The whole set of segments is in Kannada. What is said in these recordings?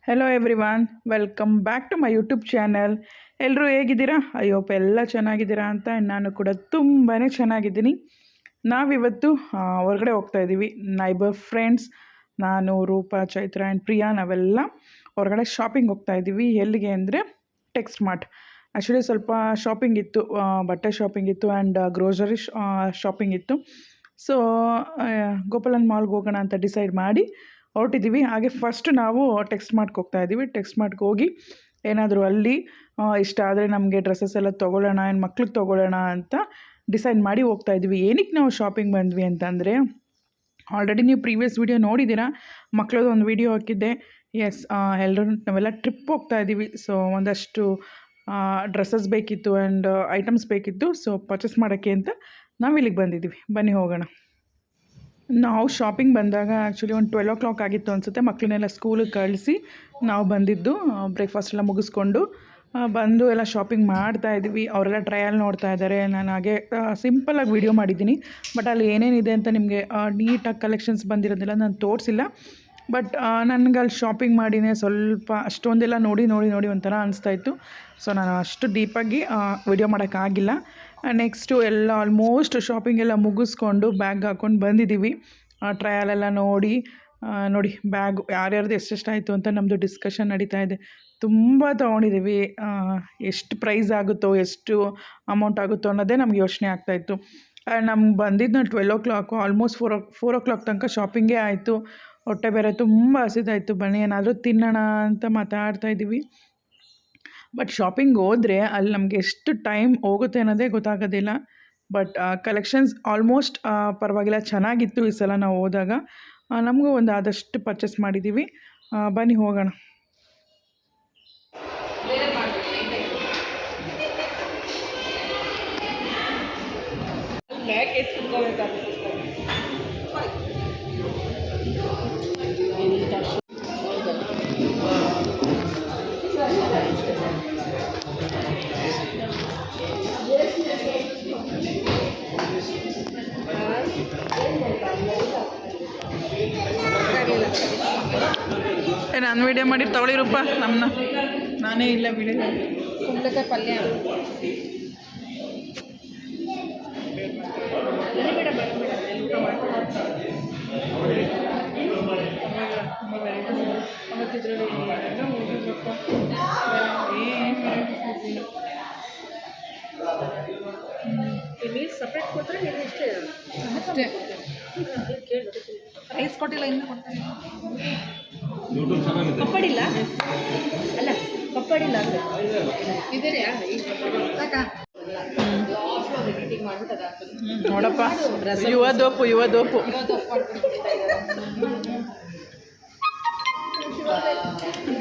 Hello everyone, welcome back to my YouTube channel. ಎಲ್ಲರೂ ಹೇಗಿದ್ದೀರಾ? ಐ ಹೋಪ್ ಎಲ್ಲ ಚೆನ್ನಾಗಿದ್ದೀರಾ ಅಂತ. ನಾನು ಕೂಡ ತುಂಬಾ ಚೆನ್ನಾಗಿದ್ದೀನಿ. ನಾವಿವತ್ತು ಹೊರಗಡೆ ಹೋಗ್ತಾ ಇದ್ದೀವಿ. ನೈಬರ್ ಫ್ರೆಂಡ್ಸ್, ನಾನು, ರೂಪಾ, ಚೈತ್ರ ಆ್ಯಂಡ್ ಪ್ರಿಯಾ ನಾವೆಲ್ಲ ಹೊರಗಡೆ ಶಾಪಿಂಗ್ ಹೋಗ್ತಾ ಇದ್ದೀವಿ. ಎಲ್ಲಿಗೆ ಅಂದರೆ ಟೆಕ್ಸ್ಟ್ ಮಾರ್ಟ್. ಆ್ಯಕ್ಚುಲಿ ಸ್ವಲ್ಪ ಶಾಪಿಂಗ್ ಇತ್ತು, ಬಟ್ಟೆ ಶಾಪಿಂಗ್ ಇತ್ತು ಆ್ಯಂಡ್ ಗ್ರೋಸರಿ ಶಾಪಿಂಗ್ ಇತ್ತು. ಸೊ ಗೋಪಾಲನ್ ಮಾಲ್ಗೆ ಹೋಗೋಣ ಅಂತ ಡಿಸೈಡ್ ಮಾಡಿ ಹೊರಟಿದ್ದೀವಿ. ಹಾಗೆ ಫಸ್ಟ್ ನಾವು ಟೆಕ್ಸ್ಟ್ ಮಾರ್ಟ್ಗೆ ಹೋಗ್ತಾ ಇದ್ದೀವಿ. ಟೆಕ್ಸ್ಟ್ ಮಾರ್ಟ್ಗೆ ಹೋಗಿ ಏನಾದರೂ ಅಲ್ಲಿ ಇಷ್ಟ ಆದರೆ ನಮಗೆ ಡ್ರೆಸ್ಸಸ್ ಎಲ್ಲ ತೊಗೊಳ್ಳೋಣ, ಏನು ಮಕ್ಳಿಗೆ ತೊಗೊಳ್ಳೋಣ ಅಂತ ಡಿಸೈಡ್ ಮಾಡಿ ಹೋಗ್ತಾ ಇದ್ದೀವಿ. ಏನಕ್ಕೆ ನಾವು ಶಾಪಿಂಗ್ ಬಂದ್ವಿ ಅಂತಂದರೆ, ಆಲ್ರೆಡಿ ನೀವು ಪ್ರೀವಿಯಸ್ ವೀಡಿಯೋ ನೋಡಿದ್ದೀರಾ, ಮಕ್ಕಳದ್ದು ಒಂದು ವೀಡಿಯೋ ಹಾಕಿದ್ದೆ. ಎಸ್, ಎಲ್ಲರೂ ನಾವೆಲ್ಲ ಟ್ರಿಪ್ ಹೋಗ್ತಾ ಇದ್ದೀವಿ. ಸೊ ಒಂದಷ್ಟು ಡ್ರೆಸ್ಸಸ್ ಬೇಕಿತ್ತು ಆ್ಯಂಡ್ ಐಟಮ್ಸ್ ಬೇಕಿತ್ತು. ಸೊ ಪರ್ಚೇಸ್ ಮಾಡೋಕ್ಕೆ ಅಂತ ನಾವು ಇಲ್ಲಿಗೆ ಬಂದಿದ್ದೀವಿ. ಬನ್ನಿ ಹೋಗೋಣ. ನಾವು ಶಾಪಿಂಗ್ ಬಂದಾಗ ಆ್ಯಕ್ಚುಲಿ ಒಂದು 12 ಆಗಿತ್ತು ಅನಿಸುತ್ತೆ. ಮಕ್ಕಳನ್ನೆಲ್ಲ ಸ್ಕೂಲಿಗೆ ಕಳಿಸಿ ನಾವು ಬಂದಿದ್ದು. ಬ್ರೇಕ್ಫಾಸ್ಟ್ ಎಲ್ಲ ಮುಗಿಸ್ಕೊಂಡು ಬಂದು ಎಲ್ಲ ಶಾಪಿಂಗ್ ಮಾಡ್ತಾ ಇದ್ದೀವಿ. ಅವರೆಲ್ಲ ಟ್ರಯಲ್ ನೋಡ್ತಾ ಇದ್ದಾರೆ. ನಾನು ಹಾಗೆ ಸಿಂಪಲಾಗಿ ವೀಡಿಯೋ ಮಾಡಿದ್ದೀನಿ. ಬಟ್ ಅಲ್ಲಿ ಏನೇನಿದೆ ಅಂತ ನಿಮಗೆ ನೀಟಾಗಿ ಕಲೆಕ್ಷನ್ಸ್ ಬಂದಿರೋದಿಲ್ಲ, ನಾನು ತೋರಿಸಿಲ್ಲ. ಬಟ್ ನನಗೆ ಅಲ್ಲಿ ಶಾಪಿಂಗ್ ಮಾಡಿನೇ ಸ್ವಲ್ಪ ಅಷ್ಟೊಂದೆಲ್ಲ ನೋಡಿ ಒಂಥರ ಅನಿಸ್ತಾಯಿತ್ತು. ಸೊ ನಾನು ಅಷ್ಟು ಡೀಪಾಗಿ ವಿಡಿಯೋ ಮಾಡೋಕ್ಕಾಗಿಲ್ಲ. ನೆಕ್ಸ್ಟು ಎಲ್ಲ ಆಲ್ಮೋಸ್ಟ್ ಶಾಪಿಂಗ್ ಎಲ್ಲ ಮುಗಿಸ್ಕೊಂಡು ಬ್ಯಾಗ್ ಹಾಕ್ಕೊಂಡು ಬಂದಿದ್ದೀವಿ. ಟ್ರಯಲೆಲ್ಲ ನೋಡಿ ಬ್ಯಾಗ್ ಯಾರ್ಯಾರ್ದು ಎಷ್ಟೆಷ್ಟಾಯಿತು ಅಂತ ನಮ್ಮದು ಡಿಸ್ಕಷನ್ ನಡೀತಾ ಇದೆ. ತುಂಬ ತೊಗೊಂಡಿದ್ದೀವಿ. ಎಷ್ಟು ಪ್ರೈಸ್ ಆಗುತ್ತೋ, ಎಷ್ಟು ಅಮೌಂಟ್ ಆಗುತ್ತೋ ಅನ್ನೋದೇ ನಮ್ಗೆ ಯೋಚನೆ ಆಗ್ತಾಯಿತ್ತು. ನಮ್ಗೆ ಬಂದಿದ್ದು 12 ಆಲ್ಮೋಸ್ಟ್ 4 ತನಕ ಶಾಪಿಂಗೇ ಆಯಿತು. ಹೊಟ್ಟೆ ಬೇರೆ ತುಂಬ ಹಸಿದಾಯಿತು. ಬನ್ನಿ ಏನಾದರೂ ತಿನ್ನೋಣ ಅಂತ ಮಾತಾಡ್ತಾಯಿದ್ದೀವಿ. ಬಟ್ ಶಾಪಿಂಗ್ ಹೋದರೆ ಅಲ್ಲಿ ನಮಗೆ ಎಷ್ಟು ಟೈಮ್ ಹೋಗುತ್ತೆ ಅನ್ನೋದೇ ಗೊತ್ತಾಗೋದಿಲ್ಲ. ಬಟ್ ಕಲೆಕ್ಷನ್ಸ್ ಆಲ್ಮೋಸ್ಟ್ ಪರವಾಗಿಲ್ಲ, ಚೆನ್ನಾಗಿತ್ತು ಈ ಸಲ ನಾವು ಹೋದಾಗ. ನಮಗೂ ಒಂದು ಆದಷ್ಟು ಪರ್ಚೇಸ್ ಮಾಡಿದ್ದೀವಿ. ಬನ್ನಿ ಹೋಗೋಣ. ನಾನು ವೀಡಿಯೋ ಮಾಡಿ ತಗೊಳ್ಳಿ ರೂಪ, ನಮ್ಮನ್ನ ನಾನೇ ಇಲ್ಲ ವೀಡಿಯೋ. ಕುಂಬಳಕಾಯಿ ಪಲ್ಯ ಇಲ್ಲಿ ಸಪ್ರೇಟ್ ಕೊಟ್ಟರೆ ನೀವು ಇಷ್ಟೇ ಅಷ್ಟೇ ರೈಸ್ ಕೊಟ್ಟಿಲ್ಲ, ಇನ್ನೂ ಕೊಡ್ತಾರೆ. ಪಪ್ಪಡಿಲ್ಲ ಅಲ್ಲ, ಪಪ್ಪಡಿಲ್ಲ ಅಂದರೆ ಇದೆಯಾ ನೋಡಪ್ಪ, ಯುವ ದೋಪು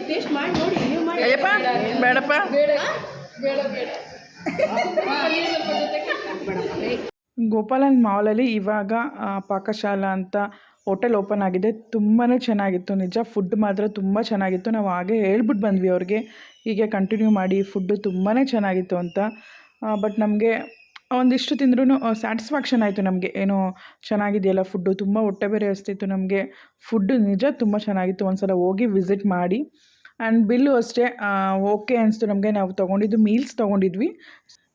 ಟೇಸ್ಟ್ ಮಾಡಿ ನೋಡಿ. ನೀವು ಮಾಡಿ. ಅಯ್ಯಪ್ಪ ಬೇಡಪ್ಪ. ಗೋಪಾಲನ್ ಮಾಲಲ್ಲಿ ಇವಾಗ ಪಾಕಶಾಲಾ ಅಂತ ಹೋಟೆಲ್ ಓಪನ್ ಆಗಿದೆ. ತುಂಬಾ ಚೆನ್ನಾಗಿತ್ತು ನಿಜ. ಫುಡ್ ಮಾತ್ರ ತುಂಬ ಚೆನ್ನಾಗಿತ್ತು. ನಾವು ಹಾಗೆ ಹೇಳ್ಬಿಟ್ಟು ಬಂದ್ವಿ ಅವ್ರಿಗೆ, ಹೀಗೆ ಕಂಟಿನ್ಯೂ ಮಾಡಿ, ಫುಡ್ಡು ತುಂಬಾ ಚೆನ್ನಾಗಿತ್ತು ಅಂತ. ಬಟ್ ನಮಗೆ ಒಂದಿಷ್ಟು ತಿಂದ್ರೂ ಸ್ಯಾಟಿಸ್ಫ್ಯಾಕ್ಷನ್ ಆಯಿತು. ನಮಗೆ ಏನೋ ಚೆನ್ನಾಗಿದೆಯಲ್ಲ ಫುಡ್ಡು, ತುಂಬ ಹೊಟ್ಟೆ ಬೇರೆ ಹಸ್ತಿತ್ತು ನಮಗೆ. ಫುಡ್ಡು ನಿಜ ತುಂಬ ಚೆನ್ನಾಗಿತ್ತು. ಒಂದು ಸಲ ಹೋಗಿ ವಿಸಿಟ್ ಮಾಡಿ. ಆ್ಯಂಡ್ ಬಿಲ್ಲು ಅಷ್ಟೇ ಓಕೆ ಅನಿಸ್ತು ನಮಗೆ. ನಾವು ತೊಗೊಂಡಿದ್ದು ಮೀಲ್ಸ್ ತೊಗೊಂಡಿದ್ವಿ.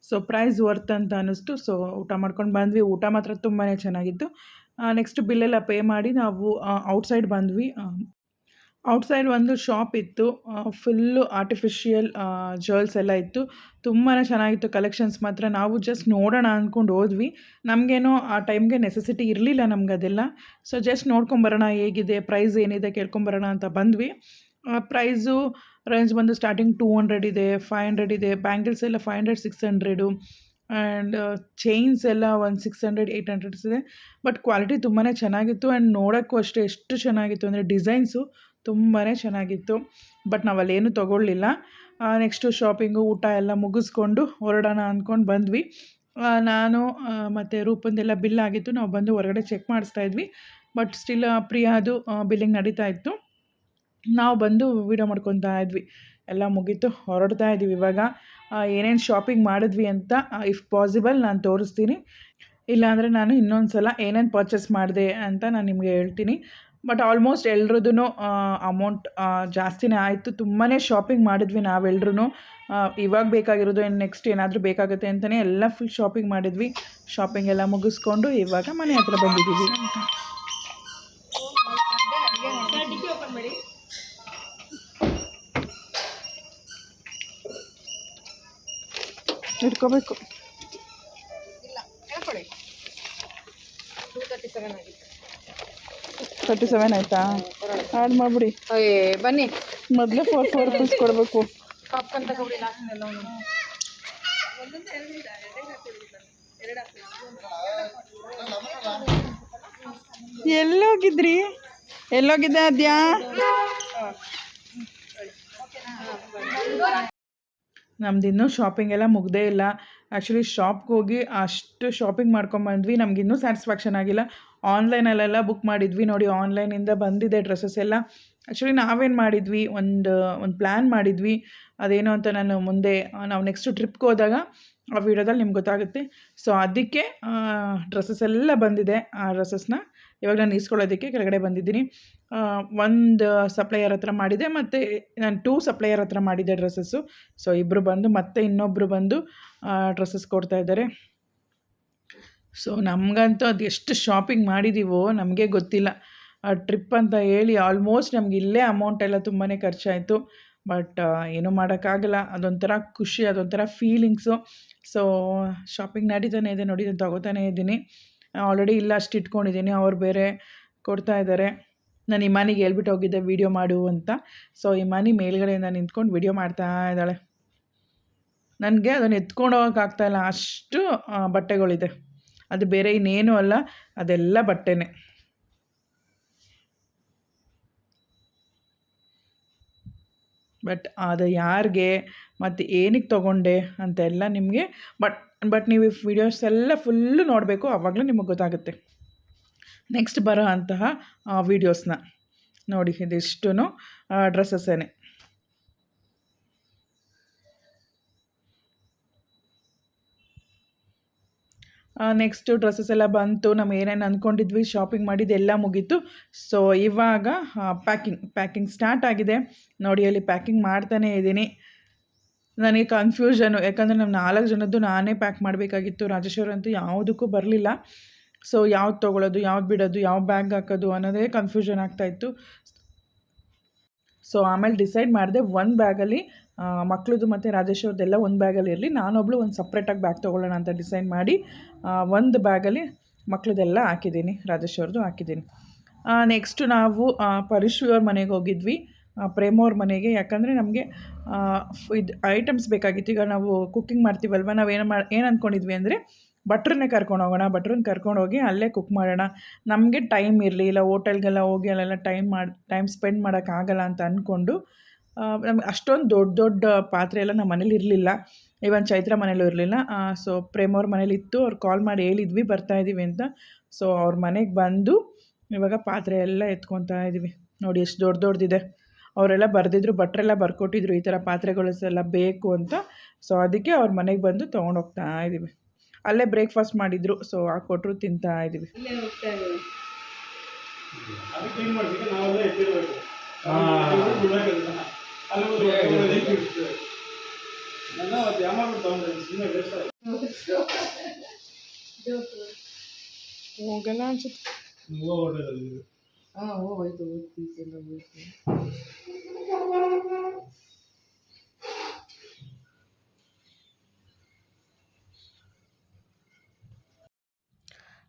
ಸೊ ಪ್ರೈಸ್ ವರ್ತ್ ಅಂತ ಅನ್ನಿಸ್ತು. ಸೊ ಊಟ ಮಾಡ್ಕೊಂಡು ಬಂದ್ವಿ. ಊಟ ಮಾತ್ರ ತುಂಬಾ ಚೆನ್ನಾಗಿತ್ತು. ನೆಕ್ಸ್ಟ್ ಬಿಲ್ಲೆಲ್ಲ ಪೇ ಮಾಡಿ ನಾವು ಔಟ್ಸೈಡ್ ಬಂದ್ವಿ. ಔಟ್ಸೈಡ್ ಒಂದು ಶಾಪ್ ಇತ್ತು, ಫುಲ್ಲು ಆರ್ಟಿಫಿಷಿಯಲ್ ಜುವೆಲ್ಸ್ ಎಲ್ಲ ಇತ್ತು. ತುಂಬಾ ಚೆನ್ನಾಗಿತ್ತು ಕಲೆಕ್ಷನ್ಸ್ ಮಾತ್ರ. ನಾವು ಜಸ್ಟ್ ನೋಡೋಣ ಅಂದ್ಕೊಂಡು ಹೋದ್ವಿ. ನಮಗೇನೋ ಆ ಟೈಮ್ಗೆ ನೆಸೆಸಿಟಿ ಇರಲಿಲ್ಲ ನಮ್ಗೆ ಅದೆಲ್ಲ. ಸೊ ಜಸ್ಟ್ ನೋಡ್ಕೊಂಬರೋಣ ಹೇಗಿದೆ, ಪ್ರೈಸ್ ಏನಿದೆ ಕೇಳ್ಕೊಂಬರೋಣ ಅಂತ ಬಂದ್ವಿ. ಪ್ರೈಸು ರೇಂಜ್ ಬಂದು ಸ್ಟಾರ್ಟಿಂಗ್ 200 ಇದೆ, 500 ಇದೆ. ಬ್ಯಾಂಗಲ್ಸ್ ಎಲ್ಲ 500, 600 ಆ್ಯಂಡ್ ಚೈನ್ಸ್ ಎಲ್ಲ ಒಂದು 600, 800 ಇದೆ. ಬಟ್ ಕ್ವಾಲಿಟಿ ತುಂಬಾ ಚೆನ್ನಾಗಿತ್ತು. ಆ್ಯಂಡ್ ನೋಡೋಕ್ಕೂ ಅಷ್ಟೇ ಎಷ್ಟು ಚೆನ್ನಾಗಿತ್ತು ಅಂದರೆ ಡಿಸೈನ್ಸು ತುಂಬಾ ಚೆನ್ನಾಗಿತ್ತು. ಬಟ್ ನಾವಲ್ಲೇನು ತೊಗೊಳ್ಳಿಲ್ಲ. ನೆಕ್ಸ್ಟು ಶಾಪಿಂಗು ಊಟ ಎಲ್ಲ ಮುಗಿಸ್ಕೊಂಡು ಹೊರಡೋಣ ಅಂದ್ಕೊಂಡು ಬಂದ್ವಿ. ನಾನು ಮತ್ತು ರೂಪಂದೆಲ್ಲ ಬಿಲ್ ಆಗಿತ್ತು. ನಾವು ಬಂದು ಹೊರಗಡೆ ಚೆಕ್ ಮಾಡಿಸ್ತಾಯಿದ್ವಿ. ಬಟ್ ಸ್ಟಿಲ್ ಪ್ರಿಯಾದು ಬಿಲ್ಲಿಂಗ್ ನಡೀತಾ ಇತ್ತು. ನಾವು ಬಂದು ವೀಡಿಯೋ ಮಾಡ್ಕೊತಾ ಇದ್ವಿ. ಎಲ್ಲ ಮುಗೀತು, ಹೊರಡ್ತಾ ಇದ್ದೀವಿ ಇವಾಗ. ಏನೇನು ಶಾಪಿಂಗ್ ಮಾಡಿದ್ವಿ ಅಂತ ಇಫ್ ಪಾಸಿಬಲ್ ನಾನು ತೋರಿಸ್ತೀನಿ. ಇಲ್ಲಾಂದರೆ ನಾನು ಇನ್ನೊಂದು ಸಲ ಏನೇನು ಪರ್ಚೇಸ್ ಮಾಡಿದೆ ಅಂತ ನಾನು ನಿಮಗೆ ಹೇಳ್ತೀನಿ. ಬಟ್ ಆಲ್ಮೋಸ್ಟ್ ಎಲ್ರದ್ದು ಅಮೌಂಟ್ ಜಾಸ್ತಿನೇ ಆಯಿತು. ತುಂಬಾ ಶಾಪಿಂಗ್ ಮಾಡಿದ್ವಿ ನಾವೆಲ್ಲರೂ. ಇವಾಗ ಬೇಕಾಗಿರೋದು ನೆಕ್ಸ್ಟ್ ಏನಾದರೂ ಬೇಕಾಗುತ್ತೆ ಅಂತಲೇ ಎಲ್ಲ ಫುಲ್ ಶಾಪಿಂಗ್ ಮಾಡಿದ್ವಿ. ಶಾಪಿಂಗ್ ಎಲ್ಲ ಮುಗಿಸ್ಕೊಂಡು ಇವಾಗ ಮನೆ ಹತ್ರ ಬಂದಿದ್ದೀವಿ. ಓಪನ್ ಮಾಡಿ. ಇಟ್ಕೋಬೇಕು. ಇಲ್ಲ ಹೇಳ್ಕೊಡಿ. 237 ಆಗಿತ್ತು. 37 ಆಯಿತಾ? ಆ್ಯಡ್ ಮಾಡಿಬಿಡಿ. ಬನ್ನಿ ಮೊದಲೇ 4 ರೂಪೀಸ್ ಕೊಡಬೇಕು. ಪಾಪ್ಕಾರ್ನ್ ತಗೊಬಿಡಿ ಲಾಸ್ಟ್ ಎಲ್ಲ ಒಂದೊಂದು ಎಲ್ಲೋಗಿದ್ರಿ? ಎಲ್ಲೋಗಿದ್ದೆ ಅದ್ಯಾ? ನಮ್ದಿನ್ನೂ ಶಾಪಿಂಗ್ ಎಲ್ಲ ಮುಗ್ದೇ ಇಲ್ಲ. ಆ್ಯಕ್ಚುಲಿ ಶಾಪ್ಗೆ ಹೋಗಿ ಅಷ್ಟು ಶಾಪಿಂಗ್ ಮಾಡ್ಕೊಂಬಂದ್ವಿ. ನಮಗಿನ್ನೂ ಸ್ಯಾಟಿಸ್ಫ್ಯಾಕ್ಷನ್ ಆಗಿಲ್ಲ. ಆನ್ಲೈನಲ್ಲೆಲ್ಲ ಬುಕ್ ಮಾಡಿದ್ವಿ ನೋಡಿ. ಆನ್ಲೈನಿಂದ ಬಂದಿದೆ ಡ್ರೆಸ್ಸಸ್ ಎಲ್ಲ. ಆ್ಯಕ್ಚುಲಿ ನಾವೇನು ಮಾಡಿದ್ವಿ, ಒಂದು ಪ್ಲ್ಯಾನ್ ಮಾಡಿದ್ವಿ. ಅದೇನು ಅಂತ ನಾನು ಮುಂದೆ ನಾವು ನೆಕ್ಸ್ಟು ಟ್ರಿಪ್ಗೆ ಹೋದಾಗ ಆ ವಿಡಿಯೋದಲ್ಲಿ ನಿಮ್ಗೆ ಗೊತ್ತಾಗುತ್ತೆ. ಸೊ ಅದಕ್ಕೆ ಡ್ರೆಸ್ಸಸ್ ಎಲ್ಲ ಬಂದಿದೆ. ಆ ಡ್ರೆಸ್ಸಸ್ನ ಇವಾಗ ನಾನು ಇಸ್ಕೊಳ್ಳೋದಕ್ಕೆ ಕೆಳಗಡೆ ಬಂದಿದ್ದೀನಿ. ಒಂದು ಸಪ್ಲೈಯರ್ ಹತ್ರ ಮಾಡಿದೆ, ಮತ್ತು ನಾನು 2 ಸಪ್ಲೈಯರ್ ಹತ್ರ ಮಾಡಿದ್ದೆ ಡ್ರೆಸ್ಸಸ್ಸು. ಸೊ ಇಬ್ಬರು ಬಂದು ಮತ್ತೆ ಇನ್ನೊಬ್ಬರು ಬಂದು ಡ್ರೆಸ್ಸಸ್ ಕೊಡ್ತಾಯಿದ್ದಾರೆ. ಸೊ ನಮಗಂತೂ ಅದು ಎಷ್ಟು ಶಾಪಿಂಗ್ ಮಾಡಿದ್ದೀವೋ ನಮಗೆ ಗೊತ್ತಿಲ್ಲ. ಟ್ರಿಪ್ ಅಂತ ಹೇಳಿ ಆಲ್ಮೋಸ್ಟ್ ನಮ್ಗೆ ಇಲ್ಲೇ ಅಮೌಂಟ್ ಎಲ್ಲ ತುಂಬಾ ಖರ್ಚಾಯಿತು. ಬಟ್ ಏನೂ ಮಾಡೋಕ್ಕಾಗಲ್ಲ. ಅದೊಂಥರ ಖುಷಿ, ಅದೊಂಥರ ಫೀಲಿಂಗ್ಸು. ಸೊ ಶಾಪಿಂಗ್ ನಡೀತಾನೆ ಇದೆ ನೋಡಿ. ನಾನು ತೊಗೋತಾನೇ ಇದ್ದೀನಿ. ಆಲ್ರೆಡಿ ಇಲ್ಲ ಅಷ್ಟು ಇಟ್ಕೊಂಡಿದ್ದೀನಿ. ಅವ್ರು ಬೇರೆ ಕೊಡ್ತಾ ಇದ್ದಾರೆ. ನಾನು ಇಮಾನಿಗೆ ಹೇಳ್ಬಿಟ್ಟು ಹೋಗಿದ್ದೆ ವೀಡಿಯೋ ಮಾಡು ಅಂತ. ಸೊ ಇಮಾನಿ ಮೇಲ್ಗಡೆಯಿಂದ ನಿಂತ್ಕೊಂಡು ವೀಡಿಯೋ ಮಾಡ್ತಾ ಇದ್ದಾಳೆ. ನನಗೆ ಅದನ್ನು ಎತ್ಕೊಂಡು ಹೋಗೋಕ್ಕಾಗ್ತಾಯಿಲ್ಲ, ಅಷ್ಟು ಬಟ್ಟೆಗಳಿದೆ. ಅದು ಬೇರೆ ಇನ್ನೇನೂ ಅಲ್ಲ, ಅದೆಲ್ಲ ಬಟ್ಟೆನೇ. ಬಟ್ ಅದು ಯಾರಿಗೆ ಮತ್ತು ಏನಕ್ಕೆ ತೊಗೊಂಡೆ ಅಂತೆಲ್ಲ ನಿಮಗೆ ಬಟ್ ನೀವು ಈ ವಿಡಿಯೋಸ್ ಎಲ್ಲ ಫುಲ್ಲು ನೋಡಬೇಕು. ಆವಾಗಲೂ ನಿಮಗೆ ಗೊತ್ತಾಗುತ್ತೆ ನೆಕ್ಸ್ಟ್ ಬರೋ ಅಂತಹ ವೀಡಿಯೋಸ್ನ. ನೋಡಿ ಇದಿಷ್ಟು ಡ್ರೆಸ್ಸಸ್ಸೇ. ನೆಕ್ಸ್ಟು ಡ್ರೆಸ್ಸಸ್ ಎಲ್ಲ ಬಂತು. ನಾವು ಏನೇನು ಅಂದ್ಕೊಂಡಿದ್ವಿ ಶಾಪಿಂಗ್ ಮಾಡಿದ್ದೆಲ್ಲ ಮುಗೀತು. ಸೊ ಇವಾಗ ಪ್ಯಾಕಿಂಗ್ ಸ್ಟಾರ್ಟ್ ಆಗಿದೆ ನೋಡಿ. ಅಲ್ಲಿ ಪ್ಯಾಕಿಂಗ್ ಮಾಡ್ತಾನೇ ಇದ್ದೀನಿ. ನನಗೆ ಕನ್ಫ್ಯೂಷನು, ಯಾಕಂದರೆ ನಮ್ಮ 4 ಜನದ್ದು ನಾನೇ ಪ್ಯಾಕ್ ಮಾಡಬೇಕಾಗಿತ್ತು. ರಾಜೇಶ್ವರಂತೂ ಯಾವುದಕ್ಕೂ ಬರಲಿಲ್ಲ. ಸೊ ಯಾವ್ದು ತೊಗೊಳ್ಳೋದು, ಯಾವ್ದು ಬಿಡೋದು, ಯಾವ ಬ್ಯಾಗ್ ಹಾಕೋದು ಅನ್ನೋದೇ ಕನ್ಫ್ಯೂಷನ್ ಆಗ್ತಾಯಿತ್ತು. ಸೊ ಆಮೇಲೆ ಡಿಸೈಡ್ ಮಾಡಿದೆ, ಒಂದು ಬ್ಯಾಗಲ್ಲಿ ಮಕ್ಕಳದು ಮತ್ತು ರಾಜೇಶ್ವರದ್ದೆಲ್ಲ ಒಂದು ಬ್ಯಾಗಲ್ಲಿ ಇರಲಿ, ನಾನೊಬ್ಳು ಒಂದು ಸಪ್ರೇಟಾಗಿ ಬ್ಯಾಗ್ ತೊಗೊಳ್ಳೋಣ ಅಂತ ಡಿಸೈಡ್ ಮಾಡಿ ಒಂದು ಬ್ಯಾಗಲ್ಲಿ ಮಕ್ಕಳದೆಲ್ಲ ಹಾಕಿದ್ದೀನಿ, ರಾಜೇಶ್ವರದ್ದು ಹಾಕಿದ್ದೀನಿ. ನೆಕ್ಸ್ಟು ನಾವು ಪರಿಶ್ವಿಯವ್ರ ಮನೆಗೆ ಹೋಗಿದ್ವಿ, ಪ್ರೇಮವ್ರ ಮನೆಗೆ. ಯಾಕಂದರೆ ನಮಗೆ ಇದು ಐಟಮ್ಸ್ ಬೇಕಾಗಿತ್ತು. ಈಗ ನಾವು ಕುಕ್ಕಿಂಗ್ ಮಾಡ್ತೀವಲ್ವ, ನಾವು ಏನು ಅಂದ್ಕೊಂಡಿದ್ವಿ ಅಂದರೆ ಭಟ್ರನ್ನೇ ಕರ್ಕೊಂಡು ಹೋಗೋಣ, ಭಟ್ರನ್ನ ಕರ್ಕೊಂಡೋಗಿ ಅಲ್ಲೇ ಕುಕ್ ಮಾಡೋಣ. ನಮಗೆ ಟೈಮ್ ಇರಲಿ, ಇಲ್ಲ ಹೋಟೆಲ್ಗೆಲ್ಲ ಹೋಗಿ ಅಲ್ಲೆಲ್ಲ ಟೈಮ್ ಸ್ಪೆಂಡ್ ಮಾಡೋಕ್ಕಾಗಲ್ಲ ಅಂತ ಅಂದ್ಕೊಂಡು ನಮ್ಗೆ ಅಷ್ಟೊಂದು ದೊಡ್ಡ ಪಾತ್ರೆ ಎಲ್ಲ ನಮ್ಮ ಮನೇಲಿ ಇರಲಿಲ್ಲ. ಇವನ್ ಚೈತ್ರ ಮನೇಲೂ ಇರಲಿಲ್ಲ. ಸೊ ಪ್ರೇಮವ್ರ ಮನೇಲಿತ್ತು. ಅವ್ರು ಕಾಲ್ ಮಾಡಿ ಹೇಳಿದ್ವಿ ಬರ್ತಾಯಿದ್ದೀವಿ ಅಂತ. ಸೊ ಅವ್ರ ಮನೆಗೆ ಬಂದು ಇವಾಗ ಪಾತ್ರೆ ಎಲ್ಲ ಎತ್ಕೊತಾ ಇದ್ದೀವಿ ನೋಡಿ. ಎಷ್ಟು ದೊಡ್ಡದಿದೆ. ಅವರೆಲ್ಲ ಬರೆದಿದ್ರು, ಭಟ್ರೆಲ್ಲ ಬರ್ಕೊಟ್ಟಿದ್ರು ಈ ಥರ ಪಾತ್ರೆಗಳೆಲ್ಲ ಬೇಕು ಅಂತ. ಸೊ ಅದಕ್ಕೆ ಅವ್ರ ಮನೆಗೆ ಬಂದು ತೊಗೊಂಡೋಗ್ತಾ ಇದ್ದೀವಿ. ಅಲ್ಲೇ ಬ್ರೇಕ್ಫಾಸ್ಟ್ ಮಾಡಿದ್ರು. ಸೊ ಕೊಟ್ಟರು, ತಿಂತಾ ಇದ್ದೀವಿ. ಹೋಗಲ್ಲ ಅನ್ಸುತ್ತೆ.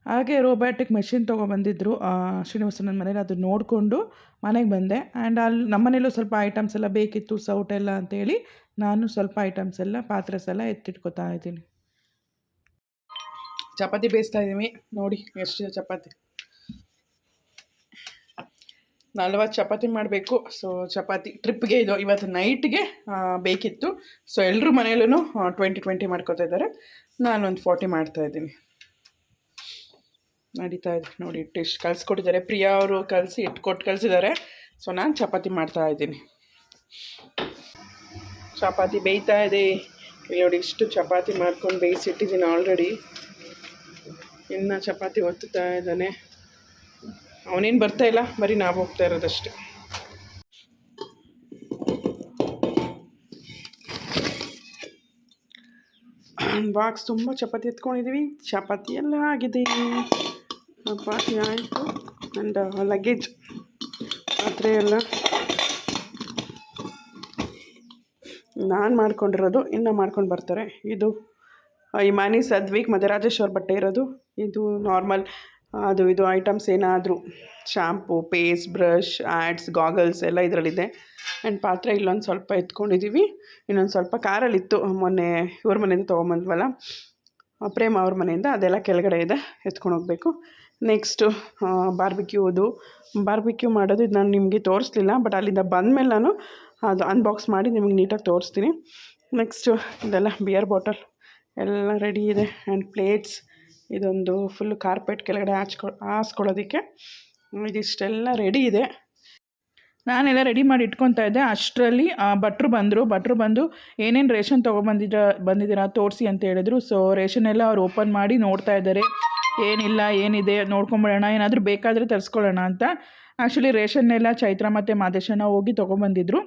ಹಾಗೆ ರೋಬ್ಯಾಟಿಕ್ ಮೆಷಿನ್ ತೊಗೊಬಂದಿದ್ರು ಶ್ರೀನಿವಾಸನ ಮನೇಲಿ. ಅದು ನೋಡಿಕೊಂಡು ಮನೆಗೆ ಬಂದೆ. ಆ್ಯಂಡ್ ಅಲ್ಲಿ ನಮ್ಮ ಮನೇಲೂ ಸ್ವಲ್ಪ ಐಟಮ್ಸ್ ಎಲ್ಲ ಬೇಕಿತ್ತು, ಸೌಟೆಲ್ಲ ಅಂತೇಳಿ ನಾನು ಸ್ವಲ್ಪ ಐಟಮ್ಸ್ ಎಲ್ಲ ಪಾತ್ರೆಸ್ ಎಲ್ಲ ಎತ್ತಿಟ್ಕೊತಾ ಇದ್ದೀನಿ. ಚಪಾತಿ ಬೇಯಿಸ್ತಾ ಇದ್ದೀವಿ ನೋಡಿ. ಎಷ್ಟು ಚಪಾತಿ, 40 ಚಪಾತಿ ಮಾಡಬೇಕು. ಸೊ ಚಪಾತಿ ಟ್ರಿಪ್ಗೆ ಇದು ಇವತ್ತು ನೈಟ್ಗೆ ಬೇಕಿತ್ತು. ಸೊ ಎಲ್ಲರೂ ಮನೇಲೂ 20 ಮಾಡ್ಕೊತಾ ಇದ್ದಾರೆ. ನಾನೊಂದು 40 ಮಾಡ್ತಾಯಿದ್ದೀನಿ. ನಡೀತಾ ಇದೆ ನೋಡಿ. ಟೇಸ್ಟ್ ಕಲಿಸ್ಕೊಟ್ಟಿದ್ದಾರೆ, ಪ್ರಿಯಾ ಅವರು ಕೊಟ್ಟು ಕಳಿಸಿದ್ದಾರೆ. ಸೊ ನಾನು ಚಪಾತಿ ಮಾಡ್ತಾಯಿದ್ದೀನಿ. ಚಪಾತಿ ಬೇಯ್ತಾ ಇದೆ ನೋಡಿ. ಇಷ್ಟು ಚಪಾತಿ ಮಾಡ್ಕೊಂಡು ಬೇಯಿಸಿಟ್ಟಿದ್ದೀನಿ ಆಲ್ರೆಡಿ. ಇನ್ನು ಚಪಾತಿ ಒತ್ತುತ್ತಾ ಇದ್ದಾನೆ. ಅವನೇನು ಬರ್ತಾ ಇಲ್ಲ, ಬರೀ ನಾವು ಹೋಗ್ತಾ ಇರೋದಷ್ಟೇ. ಬಾಕ್ಸ್ ತುಂಬ ಚಪಾತಿ ಎತ್ಕೊಂಡಿದ್ದೀವಿ. ಚಪಾತಿ ಎಲ್ಲ ಆಗಿದೆ, ಚಪಾತಿ ಆಯಿತು. ಆ್ಯಂಡ್ ಲಗೇಜ್ ಪಾತ್ರೆ ಎಲ್ಲ ನಾನು ಮಾಡ್ಕೊಂಡಿರೋದು, ಇನ್ನು ಮಾಡ್ಕೊಂಡು ಬರ್ತಾರೆ. ಇದು ಇಮಾನಿ, ಸದ್ವಿಕ್ ಮತ್ತು ರಾಜೇಶ್ವರ್ ಬಟ್ಟೆ ಇರೋದು. ಇದು ನಾರ್ಮಲ್ ಅದು ಇದು ಐಟಮ್ಸ್ ಏನಾದರೂ shampoo, paste, brush, ads, goggles ಎಲ್ಲ ಇದರಲ್ಲಿದೆ. ಆ್ಯಂಡ್ ಪಾತ್ರೆ ಇಲ್ಲೊಂದು ಸ್ವಲ್ಪ ಎತ್ಕೊಂಡಿದ್ದೀವಿ. ಇನ್ನೊಂದು ಸ್ವಲ್ಪ ಕಾರಲ್ಲಿತ್ತು, ಮೊನ್ನೆ ಇವ್ರ ಮನೆಯಿಂದ ತೊಗೊಂಬಂದ್ವಲ್ಲ, ಪ್ರೇಮ ಅವ್ರ ಮನೆಯಿಂದ, ಅದೆಲ್ಲ ಕೆಳಗಡೆ ಇದೆ, ಎತ್ಕೊಂಡು ಹೋಗಬೇಕು. ನೆಕ್ಸ್ಟು ಬಾರ್ಬಿಕ್ಯೂ ಮಾಡೋದು. ಇದು ನಾನು ನಿಮಗೆ ತೋರಿಸ್ಲಿಲ್ಲ, ಬಟ್ ಅಲ್ಲಿಂದ ಬಂದಮೇಲೆ ನಾನು ಅದು ಅನ್ಬಾಕ್ಸ್ ಮಾಡಿ ನಿಮಗೆ ನೀಟಾಗಿ ತೋರಿಸ್ತೀನಿ. ನೆಕ್ಸ್ಟು ಇದೆಲ್ಲ ಬಿಯರ್ ಬಾಟಲ್ ಎಲ್ಲ ರೆಡಿ ಇದೆ. ಆ್ಯಂಡ್ ಪ್ಲೇಟ್ಸ್, ಇದೊಂದು ಫುಲ್ ಕಾರ್ಪೆಟ್ ಕೆಳಗಡೆ ಹಾಸ್ಕೊಳ್ಳೋದಕ್ಕೆ. ಇದಿಷ್ಟೆಲ್ಲ ರೆಡಿ ಇದೆ. ನಾನೆಲ್ಲ ರೆಡಿ ಮಾಡಿ ಇಟ್ಕೊತಾ ಇದ್ದೆ. ಅಷ್ಟರಲ್ಲಿ ಭಟ್ರು ಬಂದು ಏನೇನು ರೇಷನ್ ಬಂದಿದ್ದೀರಾ ತೋರಿಸಿ ಅಂತ ಹೇಳಿದ್ರು. ಸೊ ರೇಷನ್ ಎಲ್ಲ ಅವ್ರು ಓಪನ್ ಮಾಡಿ ನೋಡ್ತಾ ಇದ್ದಾರೆ, ಏನಿಲ್ಲ ಏನಿದೆ ನೋಡ್ಕೊಂಬಿಡೋಣ, ಏನಾದರೂ ಬೇಕಾದರೆ ತರಿಸ್ಕೊಳ್ಳೋಣ ಅಂತ. ಆ್ಯಕ್ಚುಲಿ ರೇಷನ್ನೆಲ್ಲ ಚೈತ್ರ ಮತ್ತು ಮಾದೇಶಣ್ಣ ಹೋಗಿ ತೊಗೊಂಬಂದಿದ್ರು.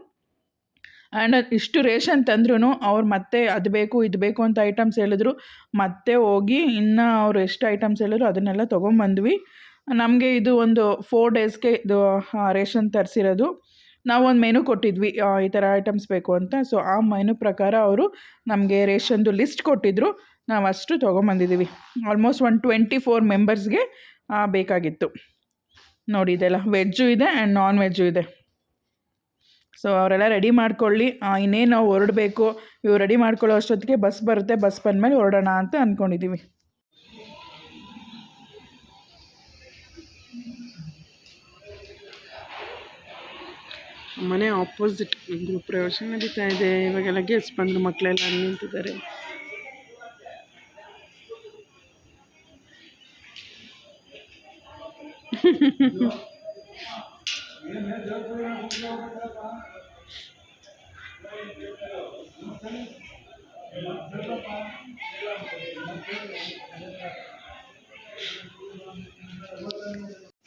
ಆ್ಯಂಡ್ ಇಷ್ಟು ರೇಷನ್ ತಂದ್ರೂ ಅವ್ರು ಮತ್ತೆ ಅದು ಬೇಕು ಇದು ಬೇಕು ಅಂತ ಐಟಮ್ಸ್ ಹೇಳಿದ್ರು. ಮತ್ತೆ ಹೋಗಿ ಇನ್ನು ಅವ್ರು ಎಷ್ಟು ಐಟಮ್ಸ್ ಹೇಳಿದ್ರು ಅದನ್ನೆಲ್ಲ ತೊಗೊಂಬಂದ್ವಿ. ನಮಗೆ ಇದು ಒಂದು 4 ಡೇಸ್ಗೆ ಇದು ರೇಷನ್ ತರಿಸಿರೋದು. ನಾವು ಒಂದು ಮೆನು ಕೊಟ್ಟಿದ್ವಿ, ಈ ಥರ ಐಟಮ್ಸ್ ಬೇಕು ಅಂತ. ಸೊ ಆ ಮೆನು ಪ್ರಕಾರ ಅವರು ನಮಗೆ ರೇಷನ್ದು ಲಿಸ್ಟ್ ಕೊಟ್ಟಿದ್ದರು. ನಾವು ಅಷ್ಟು ತೊಗೊಂಬಂದಿದ್ದೀವಿ. ಆಲ್ಮೋಸ್ಟ್ 24 ಮೆಂಬರ್ಸ್ಗೆ ಬೇಕಾಗಿತ್ತು. ನೋಡಿ, ಇದೆಲ್ಲ ವೆಜ್ಜು ಇದೆ ಆ್ಯಂಡ್ ನಾನ್ ವೆಜ್ಜು ಇದೆ. ಸೊ ಅವರೆಲ್ಲ ರೆಡಿ ಮಾಡ್ಕೊಳ್ಳಿ, ಇನ್ನೇನು ನಾವು ಹೊರಡಬೇಕು. ಇವು ರೆಡಿ ಮಾಡ್ಕೊಳ್ಳೋ ಅಷ್ಟೊತ್ತಿಗೆ ಬಸ್ ಬರುತ್ತೆ. ಬಸ್ ಬಂದಮೇಲೆ ಹೊರಡೋಣ ಅಂತ ಅಂದ್ಕೊಂಡಿದ್ದೀವಿ. ಮನೆ ಆಪೋಸಿಟ್ ಪ್ರವೇಶ ನಡೀತಾ ಇದೆ. ಇವಾಗೆಲ್ಲ ಗೆಸ್ಟ್ ಬಂದು ಮಕ್ಕಳೆಲ್ಲ ನಿಂತಿದ್ದಾರೆ.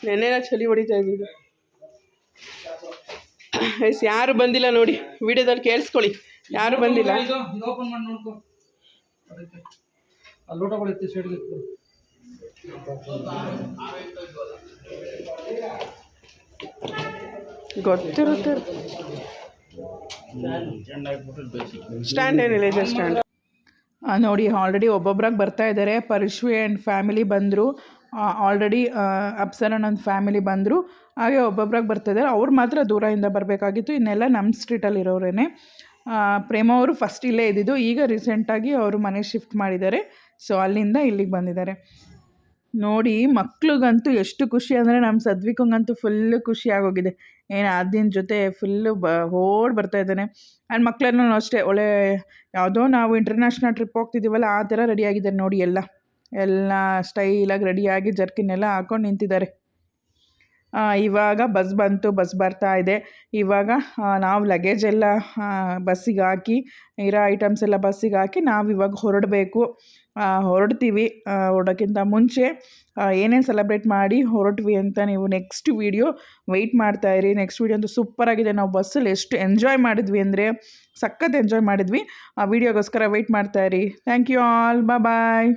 ನೆನ್ನೆಲ್ಲ ಚಳಿ ಹೊಡಿತಾ ಇದ್ದಿದ್ದು. ಯಾರು ಬಂದಿಲ್ಲ ನೋಡಿ, ವಿಡಿಯೋದಲ್ಲಿ ಕೇಳಿಸ್ಕೊಳ್ಳಿ, ಯಾರು ಬಂದಿಲ್ಲ. ಗೊತ್ತಿರುತ್ತೆ, ಸ್ಟ್ಯಾಂಡ್ ಏನಿಲ್ಲ, ಇದೆ ಸ್ಟ್ಯಾಂಡ್. ನೋಡಿ, ಆಲ್ರೆಡಿ ಒಬ್ಬೊಬ್ರಾಗಿ ಬರ್ತಾ ಇದ್ದಾರೆ. ಪರಶ್ವಿ ಆ್ಯಂಡ್ ಫ್ಯಾಮಿಲಿ ಬಂದರು. ಆಲ್ರೆಡಿ ಅಪ್ಸರಣ್ಣನ ಫ್ಯಾಮಿಲಿ ಬಂದರು. ಹಾಗೆ ಒಬ್ಬೊಬ್ರಾಗಿ ಬರ್ತಾಯಿದ್ದಾರೆ. ಅವ್ರು ಮಾತ್ರ ದೂರದಿಂದ ಬರಬೇಕಾಗಿತ್ತು. ಇನ್ನೆಲ್ಲ ನಮ್ಮ ಸ್ಟ್ರೀಟಲ್ಲಿರೋರೇ. ಪ್ರೇಮ ಅವರು ಫಸ್ಟ್ ಇಲ್ಲೇ ಇದ್ದಿದ್ದು, ಈಗ ರೀಸೆಂಟಾಗಿ ಅವರು ಮನೆ ಶಿಫ್ಟ್ ಮಾಡಿದ್ದಾರೆ. ಸೊ ಅಲ್ಲಿಂದ ಇಲ್ಲಿಗೆ ಬಂದಿದ್ದಾರೆ. ನೋಡಿ, ಮಕ್ಳಿಗಂತೂ ಎಷ್ಟು ಖುಷಿ ಅಂದರೆ, ನಮ್ಮ ಸದ್ವಿಕಂಗಂತೂ ಫುಲ್ಲು ಖುಷಿ ಆಗೋಗಿದೆ. ಏನು ಅದಿನ ಜೊತೆ ಫುಲ್ಲು ಬರ್ತಾ ಇದ್ದಾನೆ. ಆ್ಯಂಡ್ ಮಕ್ಕಳನ್ನೂ ಅಷ್ಟೇ, ಒಳ್ಳೆ ಯಾವುದೋ ನಾವು ಇಂಟರ್ನ್ಯಾಷನಲ್ ಟ್ರಿಪ್ ಹೋಗ್ತಿದ್ದೀವಲ್ಲ ಆ ಥರ ರೆಡಿಯಾಗಿದ್ದಾರೆ ನೋಡಿ. ಎಲ್ಲ ಸ್ಟೈಲಾಗಿ ರೆಡಿಯಾಗಿ ಜರ್ಕಿನೆಲ್ಲ ಹಾಕ್ಕೊಂಡು ನಿಂತಿದ್ದಾರೆ. ಇವಾಗ ಬಸ್ ಬಂತು, ಬಸ್ ಬರ್ತಾ ಇದೆ. ಇವಾಗ ನಾವು ಲಗೇಜ್ ಎಲ್ಲ ಬಸ್ಸಿಗೆ ಹಾಕಿ, ಇರೋ ಐಟಮ್ಸ್ ಎಲ್ಲ ಬಸ್ಸಿಗೆ ಹಾಕಿ ನಾವು ಇವಾಗ ಹೊರಡಬೇಕು. ಹೊರಡ್ತೀವಿ. ಹೊರಡೋಕ್ಕಿಂತ ಮುಂಚೆ ಏನೇನು ಸೆಲೆಬ್ರೇಟ್ ಮಾಡಿ ಹೊರಟ್ವಿ ಅಂತ ನೀವು ನೆಕ್ಸ್ಟ್ ವೀಡಿಯೋ ವೆಯ್ಟ್ ಮಾಡ್ತಾಯಿರಿ. ನೆಕ್ಸ್ಟ್ ವೀಡಿಯೋ ಅಂತೂ ಸೂಪರಾಗಿದೆ. ನಾವು ಬಸ್ಸಲ್ಲಿ ಎಷ್ಟು ಎಂಜಾಯ್ ಮಾಡಿದ್ವಿ ಅಂದರೆ ಸಖತ್ ಎಂಜಾಯ್ ಮಾಡಿದ್ವಿ. ಆ ವೀಡಿಯೋಗೋಸ್ಕರ ವೆಯ್ಟ್ ಮಾಡ್ತಾಯಿರಿ. Thank you all, bye.